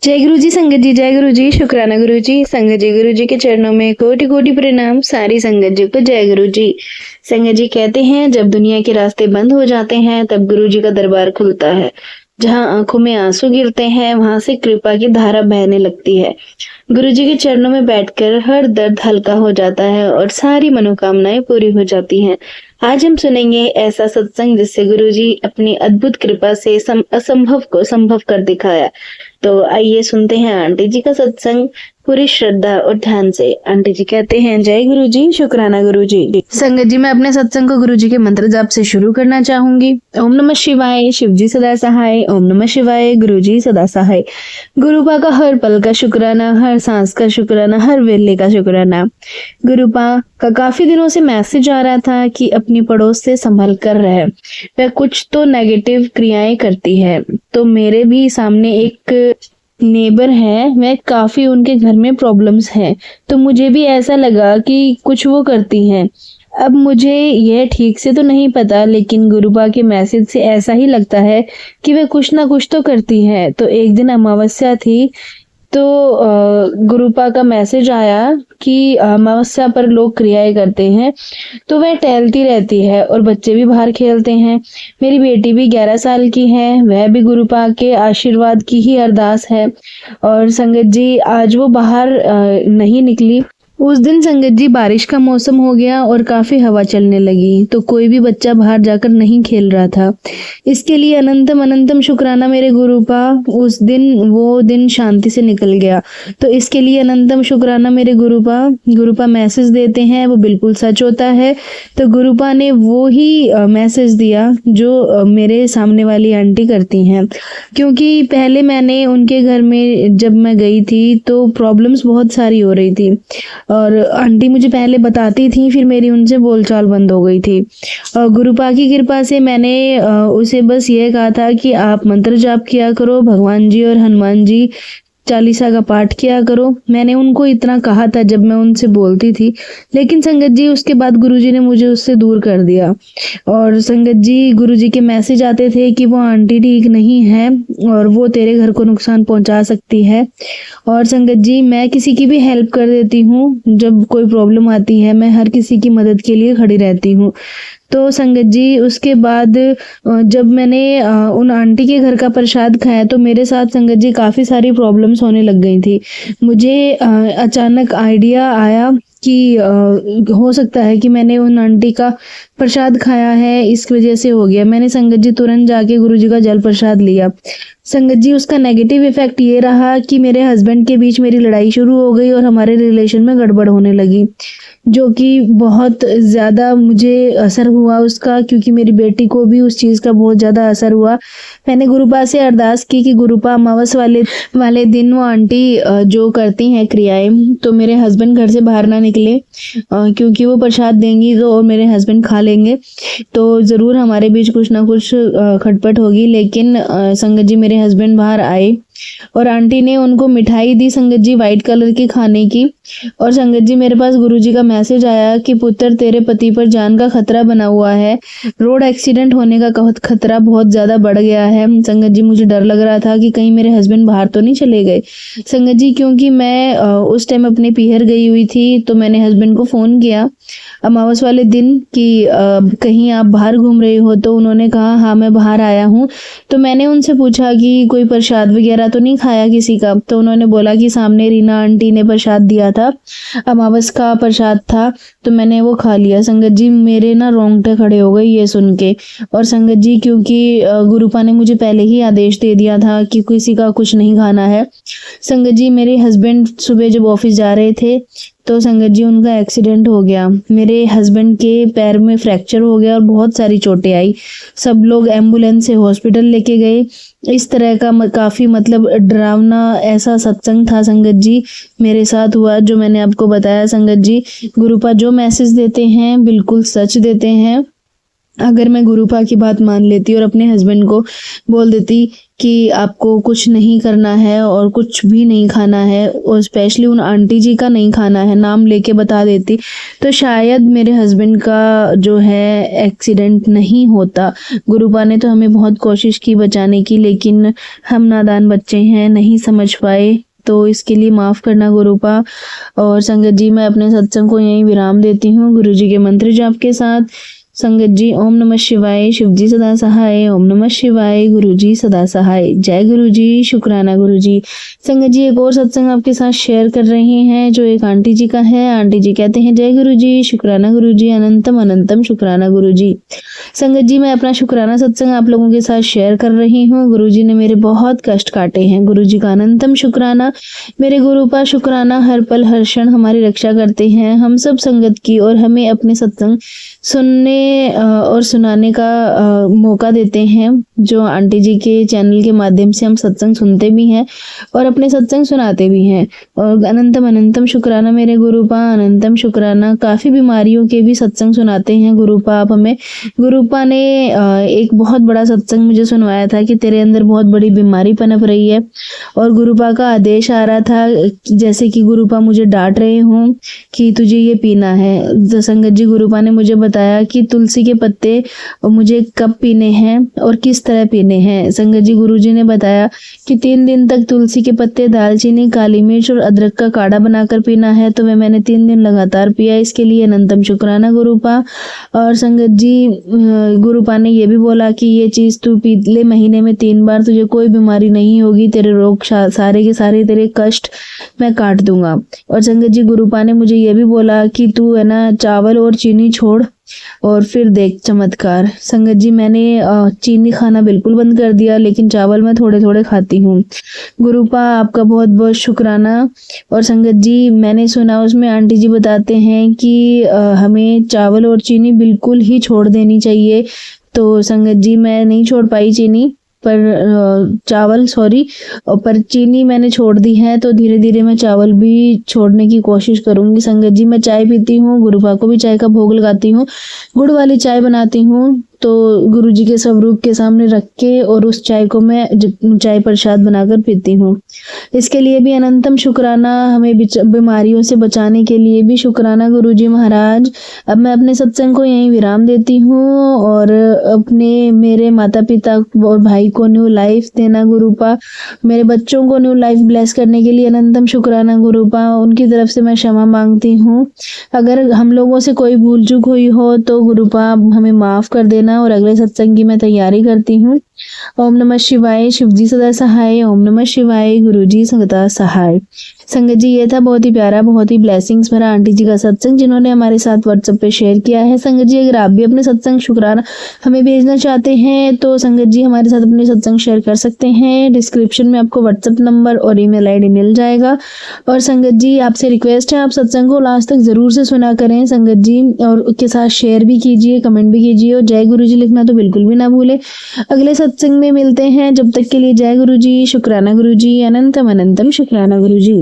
जय गुरु जी संगत जी, जय गुरु जी, शुक्राना गुरु जी। संगत जी, गुरु जी के चरणों में कोटि कोटि प्रणाम। सारी संगत जी को जय गुरु जी। संगत जी कहते हैं, जब दुनिया के रास्ते बंद हो जाते हैं तब गुरु जी का दरबार खुलता है। जहाँ आंखों में आंसू गिरते हैं वहां से कृपा की धारा बहने लगती है। गुरु जी के चरणों में बैठकर हर दर्द हल्का हो जाता है और सारी मनोकामनाएं पूरी हो जाती हैं। आज हम सुनेंगे ऐसा सत्संग जिससे गुरु जी अपनी अद्भुत कृपा से असंभव को संभव कर दिखाया। तो आइए सुनते हैं आंटी जी का सत्संग पूरी श्रद्धा और ध्यान से। आंटी जी कहते हैं, जय गुरु जी, शुक्राना गुरु जी। संगत जी, मैं अपने सत्संग को गुरु जी के मंत्र जाप से शुरू करना चाहूंगी। ओम नमः शिवाय, शिव जी सदा सहाय। ओम नमः शिवाय, गुरु जी सदा सहाय। गुरुपा का हर पल का शुक्राना, हर सांस का शुक्राना, हर वेले का शुक्राना। गुरुपा का काफी दिनों से मैसेज आ रहा था कि अपनी पड़ोस से संभल कर रहे, वह कुछ तो नेगेटिव क्रियाएं करती है। तो मेरे भी सामने एक नेबर है, वह काफी उनके घर में प्रॉब्लम्स हैं, तो मुझे भी ऐसा लगा कि कुछ वो करती हैं। अब मुझे यह ठीक से तो नहीं पता, लेकिन गुरुपा के मैसेज से ऐसा ही लगता है कि वह कुछ ना कुछ तो करती है। तो एक दिन अमावस्या थी, तो गुरुपा का मैसेज आया कि अमावस्या पर लोग क्रियाएं करते हैं, तो वह टहलती रहती है और बच्चे भी बाहर खेलते हैं। मेरी बेटी भी 11 साल की है, वह भी गुरुपा के आशीर्वाद की ही अरदास है। और संगत जी, आज वो बाहर नहीं निकली। उस दिन संगत जी बारिश का मौसम हो गया और काफी हवा चलने लगी, तो कोई भी बच्चा बाहर जाकर नहीं खेल रहा था। इसके लिए अनंतम अनंतम शुक्राना मेरे गुरुपा, उस दिन वो दिन शांति से निकल गया। तो इसके लिए अनंतम शुक्राना मेरे गुरुपा। गुरुपा मैसेज देते हैं वो बिल्कुल सच होता है। तो गुरुपा ने वो ही मैसेज दिया जो मेरे सामने वाली आंटी करती हैं, क्योंकि पहले मैंने उनके घर में जब मैं गई थी तो प्रॉब्लम्स बहुत सारी हो रही थी और आंटी मुझे पहले बताती थी, फिर मेरी उनसे बोलचाल बंद हो गई थी। गुरुपा की कृपा से मैंने उसे बस ये कहा था कि आप मंत्र जाप किया करो, भगवान जी और हनुमान जी चालीसा का पाठ किया करो। मैंने उनको इतना कहा था जब मैं उनसे बोलती थी, लेकिन संगत जी उसके बाद गुरुजी ने मुझे उससे दूर कर दिया। और संगत जी, गुरुजी के मैसेज आते थे कि वो आंटी ठीक नहीं है और वो तेरे घर को नुकसान पहुंचा सकती है। और संगत जी, मैं किसी की भी हेल्प कर देती हूँ, जब कोई प्रॉब्लम आती है मैं हर किसी की मदद के लिए खड़ी रहती हूँ। तो संगत जी, उसके बाद जब मैंने उन आंटी के घर का प्रसाद खाया तो मेरे साथ संगत जी काफ़ी सारी प्रॉब्लम्स होने लग गई थी। मुझे अचानक आइडिया आया कि हो सकता है कि मैंने उन आंटी का प्रसाद खाया है, इस वजह से हो गया। मैंने संगत जी तुरंत जाके गुरुजी का जल प्रसाद लिया। संगत जी, उसका नेगेटिव इफेक्ट ये रहा कि मेरे हस्बैंड के बीच मेरी लड़ाई शुरू हो गई और हमारे रिलेशन में गड़बड़ होने लगी, जो कि बहुत ज़्यादा मुझे असर हुआ उसका, क्योंकि मेरी बेटी को भी उस चीज़ का बहुत ज़्यादा असर हुआ। मैंने गुरुपा से अरदास की कि गुरुपा, अमावस वाले दिन वो आंटी जो करती हैं क्रियाएं, तो मेरे हस्बैंड घर से बाहर ना निकले, क्योंकि वो प्रसाद देंगी तो और मेरे हस्बैंड खा लेंगे तो ज़रूर हमारे बीच कुछ ना कुछ खटपट होगी। लेकिन संगत जी, मेरे हस्बैंड बाहर आए और आंटी ने उनको मिठाई दी संगत जी, वाइट कलर की खाने की। और संगत जी, मेरे पास गुरुजी का मैसेज आया कि पुत्र, तेरे पति पर जान का खतरा बना हुआ है, रोड एक्सीडेंट होने का खतरा बहुत ज्यादा बढ़ गया है। संगत जी, मुझे डर लग रहा था कि कहीं मेरे हस्बैंड बाहर तो नहीं चले गए। संगत जी, क्योंकि मैं उस टाइम अपने पीहर गई हुई थी, तो मैंने हस्बैंड को फोन किया अमावस वाले दिन कि कहीं आप बाहर घूम रहे हो, तो उन्होंने कहा हाँ मैं बाहर आया हूँ। तो मैंने उनसे पूछा कि कोई प्रसाद वगैरह तो नहीं खाया किसी का, तो उन्होंने बोला कि सामने रीना आंटी ने प्रसाद दिया था, अमावस का प्रसाद था, तो मैंने वो खा लिया। संगत जी, मेरे ना रोंगटे खड़े हो गए ये सुन के। और संगत जी, क्योंकि गुरुपा ने मुझे पहले ही आदेश दे दिया था कि किसी का कुछ नहीं खाना है। संगत जी, मेरे हस्बैंड सुबह जब ऑफिस जा रहे थे तो संगत जी उनका एक्सीडेंट हो गया। मेरे हस्बैंड के पैर में फ्रैक्चर हो गया और बहुत सारी चोटें आई। सब लोग एम्बुलेंस से हॉस्पिटल लेके गए। इस तरह का काफ़ी डरावना ऐसा सत्संग था संगत जी मेरे साथ हुआ, जो मैंने आपको बताया। संगत जी, गुरुपा जो मैसेज देते हैं बिल्कुल सच देते हैं। अगर मैं गुरुपा की बात मान लेती और अपने हस्बैंड को बोल देती कि आपको कुछ नहीं करना है और कुछ भी नहीं खाना है, और स्पेशली उन आंटी जी का नहीं खाना है, नाम लेके बता देती, तो शायद मेरे हस्बैंड का जो है एक्सीडेंट नहीं होता। गुरुपा ने तो हमें बहुत कोशिश की बचाने की, लेकिन हम नादान बच्चे हैं, नहीं समझ पाए, तो इसके लिए माफ़ करना गुरुपा। और संगत जी, मैं अपने सत्संग को यहीं विराम देती हूँ गुरु जी के मंत्र जाप के साथ। संगत जी, ओम नमः शिवाय, शिव जी सदा सहाय, ओम नमः शिवाय, गुरु जी सदा सहाय। जय गुरु जी, शुक्राना गुरु जी। संगत जी, एक और सत्संग आपके साथ शेयर कर रहे हैं जो एक आंटी जी का है। आंटी जी कहते हैं, जय गुरु जी, शुक्राना गुरु जी, अनंतम अनंतम शुक्राना गुरु जी। संगत जी, मैं अपना शुक्राना सत्संग आप लोगों के साथ शेयर कर रही हूँ। गुरु जी ने मेरे बहुत कष्ट काटे हैं, गुरु जी का अनंतम शुक्राना। मेरे गुरु का शुक्राना, हर पल हर क्षण हमारी रक्षा करते हैं, हम सब संगत की, और हमें अपने सत्संग सुनने और सुनाने का मौका देते हैं। जो आंटी जी के चैनल के माध्यम से हम सत्संग सुनते भी हैं और अपने सत्संग सुनाते भी हैं। और अनंतम अनंतम शुक्राना मेरे गुरुपा, अनंतम शुक्राना। काफ़ी बीमारियों के भी सत्संग सुनाते हैं गुरुपा आप हमें। गुरुपा ने एक बहुत बड़ा सत्संग मुझे सुनवाया था कि तेरे अंदर बहुत बड़ी बीमारी पनप रही है, और गुरुपा का आदेश आ रहा था जैसे कि गुरुपा मुझे डांट रहे हों कि तुझे ये पीना है। संगत जी, गुरुपा ने मुझे बताया कि तुलसी के पत्ते मुझे कब पीने हैं और किस तरह पीने हैं। संगत जी, गुरुजी ने बताया कि 3 दिन तक तुलसी के पत्ते, दालचीनी, काली मिर्च और अदरक का काढ़ा बनाकर पीना है। तो मैंने 3 दिन लगातार पिया, इसके लिए अनंतम शुक्राना गुरुपा। और संगत जी, गुरुपा ने ये भी बोला कि ये चीज़ तू पी ले महीने में 3 बार, तुझे कोई बीमारी नहीं होगी, तेरे रोग सारे के सारे तेरे कष्ट मैं काट दूंगा। और संगत जी, गुरुपा ने मुझे ये भी बोला कि तू है ना चावल और चीनी छोड़ और फिर देख चमत्कार। संगत जी, मैंने चीनी खाना बिल्कुल बंद कर दिया, लेकिन चावल मैं थोड़े थोड़े खाती हूँ। गुरुपा, आपका बहुत बहुत शुक्राना। और संगत जी, मैंने सुना उसमें आंटी जी बताते हैं कि हमें चावल और चीनी बिल्कुल ही छोड़ देनी चाहिए। तो संगत जी, मैं नहीं छोड़ पाई चीनी, पर पर चीनी मैंने छोड़ दी है, तो धीरे धीरे मैं चावल भी छोड़ने की कोशिश करूंगी। संगत जी, मैं चाय पीती हूँ, गुरुपा को भी चाय का भोग लगाती हूँ, गुड़ वाली चाय बनाती हूँ, तो गुरु जी के स्वरूप के सामने रख के, और उस चाय को मैं चाय प्रसाद बनाकर पीती हूँ। इसके लिए भी अनंतम शुक्राना, हमें बीमारियों से बचाने के लिए भी शुक्राना गुरु जी महाराज। अब मैं अपने सत्संग को यहीं विराम देती हूँ, और अपने मेरे माता पिता और भाई को न्यू लाइफ देना गुरुपा, मेरे बच्चों को न्यू लाइफ ब्लेस करने के लिए अनंतम शुक्राना गुरुपा। उनकी तरफ से मैं क्षमा मांगती हूँ। अगर हम लोगों से कोई भूल चूक हुई हो तो गुरुपा हमें माफ कर देना, और अगले सत्संग की मैं तैयारी करती हूँ। ओम नमः शिवाय, शिव जी सदा सहाय, ओम नमः शिवाय, गुरु जी सदा सहाय। संगत जी, ये था बहुत ही प्यारा, बहुत ही ब्लेसिंग्स भरा आंटी जी का सत्संग जिन्होंने हमारे साथ व्हाट्सएप पे शेयर किया है। संगत जी, अगर आप भी अपने सत्संग शुक्राना हमें भेजना चाहते हैं तो संगत जी हमारे साथ अपने सत्संग शेयर कर सकते हैं। डिस्क्रिप्शन में आपको व्हाट्सएप नंबर और ईमेल आईडी मिल जाएगा। और संगत जी, आपसे रिक्वेस्ट है, आप सत्संग को लास्ट तक जरूर से सुना करें संगत जी, और उसके साथ शेयर भी कीजिए, कमेंट भी कीजिए, और जय गुरु जी लिखना तो बिल्कुल भी ना भूले। अगले सत्संग में मिलते हैं, जब तक के लिए जय गुरु जी, शुक्राना गुरु जी, अनंतम अनंतम शुक्राना गुरु जी।